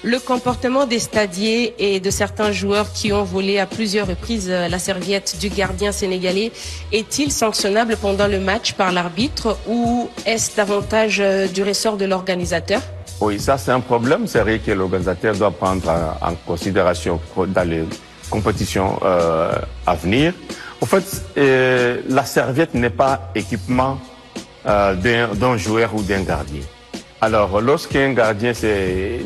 Le comportement des stadiers et de certains joueurs qui ont volé à plusieurs reprises la serviette du gardien sénégalais est-il sanctionnable pendant le match par l'arbitre ou est-ce davantage du ressort de l'organisateur? Oui, ça c'est un problème sérieux que l'organisateur doit prendre en considération dans les compétitions à venir. En fait, la serviette n'est pas équipement d'un joueur ou d'un gardien. Alors, lorsqu'un gardien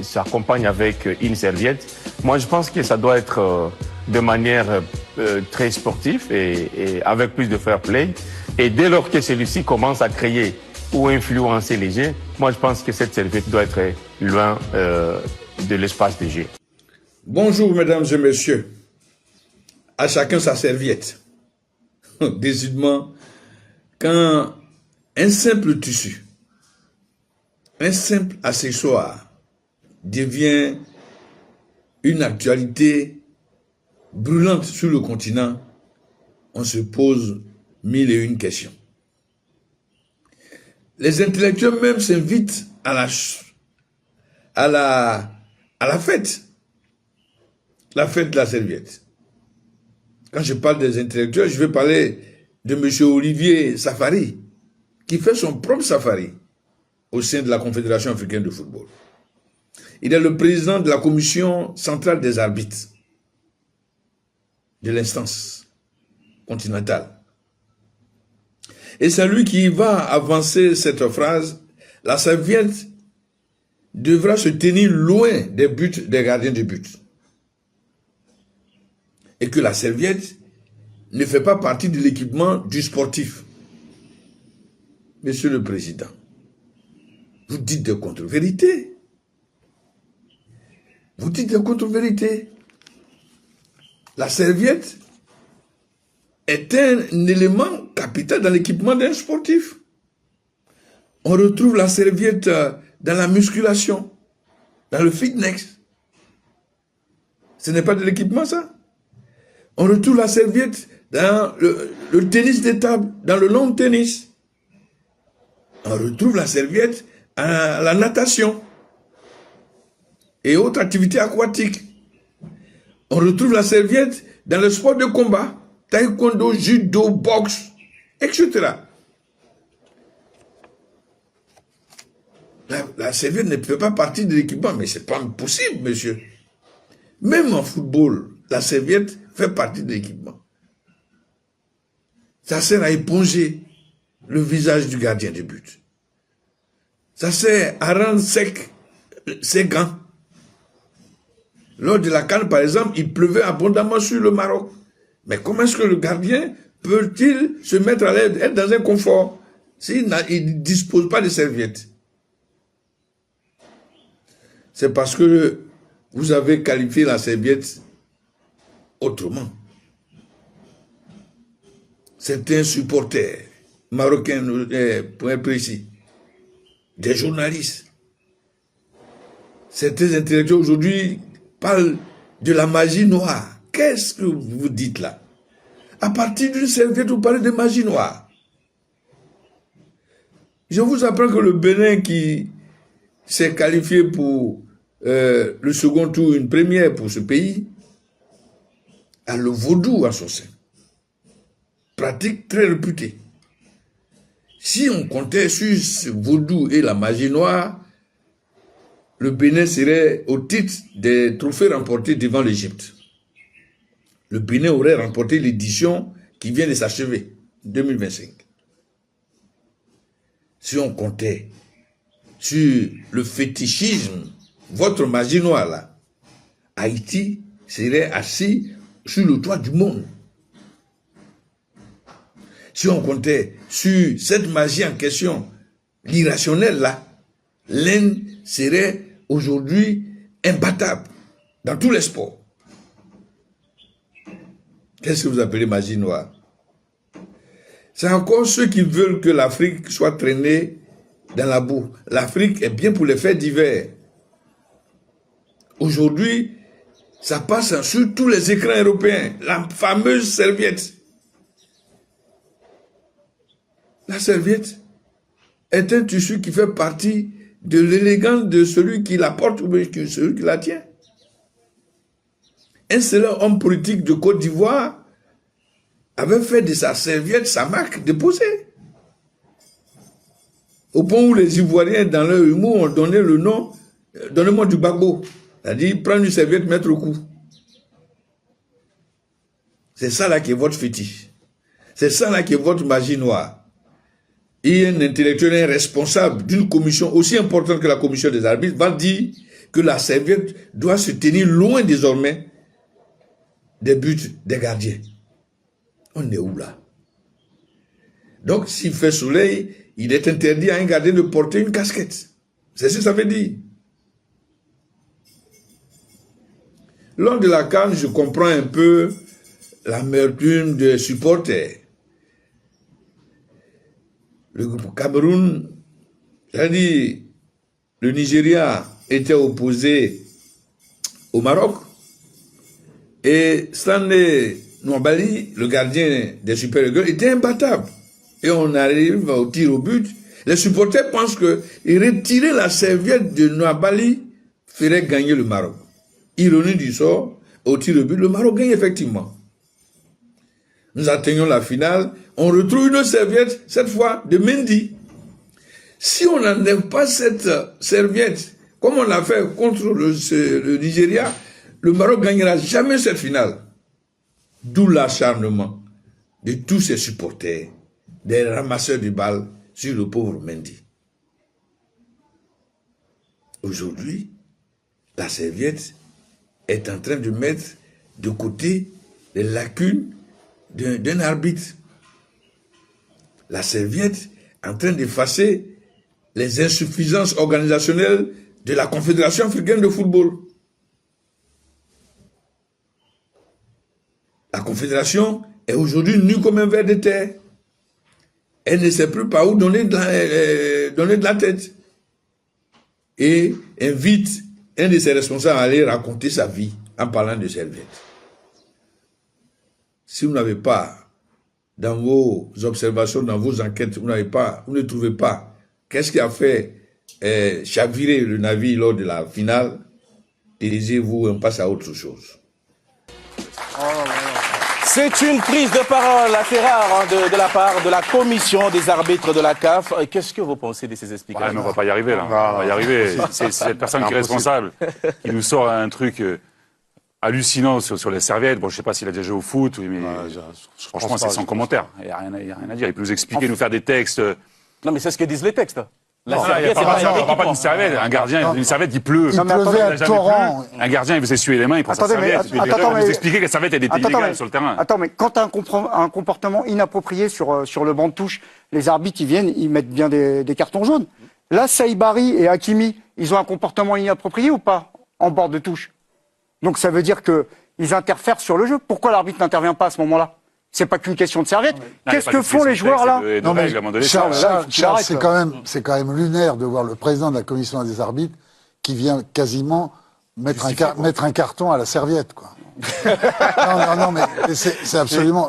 s'accompagne avec une serviette, moi je pense que ça doit être de manière très sportive et avec plus de fair play. Et dès lors que celui-ci commence à créer ou influencer les jeux, moi je pense que cette serviette doit être loin de l'espace de jeu. Bonjour mesdames et messieurs, à chacun sa serviette. Décidément, quand un simple tissu, un simple accessoire devient une actualité brûlante sur le continent, on se pose mille et une questions. Les intellectuels même s'invitent à la fête de la serviette. Quand je parle des intellectuels, je vais parler de M. Olivier Safari, qui fait son propre safari au sein de la Confédération africaine de football. Il est le président de la commission centrale des arbitres de l'instance continentale. Et c'est lui qui va avancer cette phrase: la serviette devra se tenir loin des buts des gardiens de but. Et que la serviette ne fait pas partie de l'équipement du sportif. Monsieur le Président, vous dites des contre-vérités. Vous dites des contre-vérités. La serviette est un élément capital dans l'équipement d'un sportif. On retrouve la serviette dans la musculation, dans le fitness. Ce n'est pas de l'équipement, ça? On retrouve la serviette dans le tennis de table, dans le long tennis. On retrouve la serviette à la natation et autres activités aquatiques. On retrouve la serviette dans le sport de combat, taekwondo, judo, boxe, etc. La serviette ne fait pas partie de l'équipement, mais c'est pas possible, monsieur. Même en football, la serviette fait partie de l'équipement. Ça sert à éponger le visage du gardien de but. Ça sert à rendre sec ses gants. Lors de la CAN, par exemple, il pleuvait abondamment sur le Maroc. Mais comment est-ce que le gardien peut-il se mettre à l'aise, être dans un confort, s'il ne dispose pas de serviettes? C'est parce que vous avez qualifié la serviette autrement. Certains supporters marocains, pour être précis, des journalistes, certains intellectuels aujourd'hui parlent de la magie noire. Qu'est-ce que vous dites là? À partir d'une serviette, vous parlez de magie noire. Je vous apprends que le Bénin, qui s'est qualifié pour le second tour, une première pour ce pays, a le vaudou à son sein. Pratique très réputée. Si on comptait sur ce vaudou et la magie noire, le Bénin serait au titre des trophées remportés devant l'Égypte. Le Bénin aurait remporté l'édition qui vient de s'achever, 2025. Si on comptait sur le fétichisme, votre magie noire là, Haïti serait assis sur le toit du monde. Si on comptait sur cette magie en question, l'irrationnel là, l'Inde serait aujourd'hui imbattable dans tous les sports. Qu'est-ce que vous appelez magie noire? C'est encore ceux qui veulent que l'Afrique soit traînée dans la boue. L'Afrique est bien pour les faits divers. Aujourd'hui, ça passe sur tous les écrans européens. La fameuse serviette. La serviette est un tissu qui fait partie de l'élégance de celui qui la porte ou de celui qui la tient. Un seul homme politique de Côte d'Ivoire avait fait de sa serviette sa marque déposée. Au point où les Ivoiriens, dans leur humour, ont donné le nom « Donnez-moi du Gbagbo ». C'est-à-dire, prendre une serviette, mettre au cou. C'est ça là qui est votre fétiche. C'est ça là qui est votre magie noire. Et un intellectuel responsable d'une commission aussi importante que la commission des arbitres va dire que la serviette doit se tenir loin désormais des buts des gardiens. On est où là? Donc, s'il fait soleil, il est interdit à un gardien de porter une casquette. C'est ce que ça veut dire. Lors de la CAN, je comprends un peu l'amertume des supporters. Le Cameroun, c'est-à-dire le Nigeria était opposé au Maroc et Stanley Nwabali, le gardien des Super Eagles, était imbattable. Et on arrive au tir au but. Les supporters pensent que retirer la serviette de Nwabali ferait gagner le Maroc. Ironie du sort, au tir au but, le Maroc gagne effectivement. Nous atteignons la finale, on retrouve une serviette, cette fois de Mendy. Si on n'enlève pas cette serviette, comme on l'a fait contre le Nigeria, le Maroc ne gagnera jamais cette finale. D'où l'acharnement de tous ces supporters, des ramasseurs de balles sur le pauvre Mendy. Aujourd'hui, la serviette est en train de mettre de côté les lacunes d'un arbitre. La serviette est en train d'effacer les insuffisances organisationnelles de la Confédération africaine de football. La Confédération est aujourd'hui nue comme un ver de terre. Elle ne sait plus par où donner de la tête. Et invite un de ses responsables à aller raconter sa vie en parlant de serviette. Si vous n'avez pas, dans vos observations, dans vos enquêtes, vous ne trouvez pas qu'est-ce qui a fait chavirer le navire lors de la finale, taisez-vous, on passe à autre chose. C'est une prise de parole assez rare hein, de la part de la commission des arbitres de la CAF. Qu'est-ce que vous pensez de ces explications? Ouais, mais on va pas y arriver là. On va pas y arriver. C'est cette personne qui est responsable, qui nous sort un truc hallucinant sur les serviettes. Bon, je sais pas s'il a déjà joué au foot, mais franchement, c'est sans commentaire. Il y a rien à dire. Il peut nous expliquer, nous faire des textes. Non, mais c'est ce que disent les textes. La Non, serviette, c'est on pas parle pas d'une serviette. Un gardien, une serviette, il pleut. Il pleuvait à torrent. Un gardien, il veut s'essuyer les mains, il prend sa serviette. Il va nous expliquer que la serviette, elle était illégale sur le terrain. Attends, mais quand tu as un comportement inapproprié sur le banc de touche, les arbitres, ils viennent, ils mettent bien des cartons jaunes. Là, Saïbari et Hakimi, ils ont un comportement inapproprié ou pas en bord de touche? Donc ça veut dire qu'ils interfèrent sur le jeu. Pourquoi l'arbitre n'intervient pas à ce moment-là? C'est pas qu'une question de serviette. Qu'est-ce que font les joueurs là? Non mais Charles, c'est quand même lunaire de voir le président de la commission des arbitres qui vient quasiment mettre un carton à la serviette, quoi. non, mais c'est absolument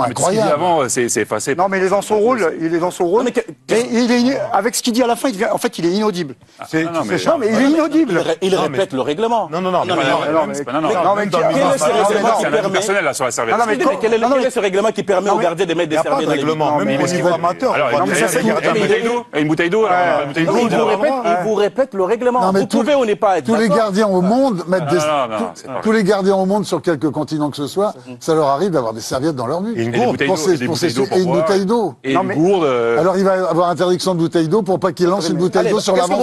incroyable. Avant, c'est effacé. Non, mais il est dans son rôle. Mais avec ce qu'il dit à la fin, il est inaudible. Non, mais il est inaudible. Il répète le règlement. Non, mais quel est ce règlement qui permet personnel là sur la serviette. Quel est ce règlement qui permet aux gardiens de mettre des serviettes dans les buts? Même au niveau amateur. Alors, une bouteille d'eau. Il vous répète le règlement. Vous pouvez ou n'est pas être tous les gardiens au monde mettent tous les gardiens au monde sur quelque continent que ce soit, ça leur arrive d'avoir des serviettes dans leur but. Et une bouteille d'eau. Et une gourde. Alors il va avoir interdiction de bouteille d'eau pour pas qu'il lance une bouteille d'eau sur l'avant.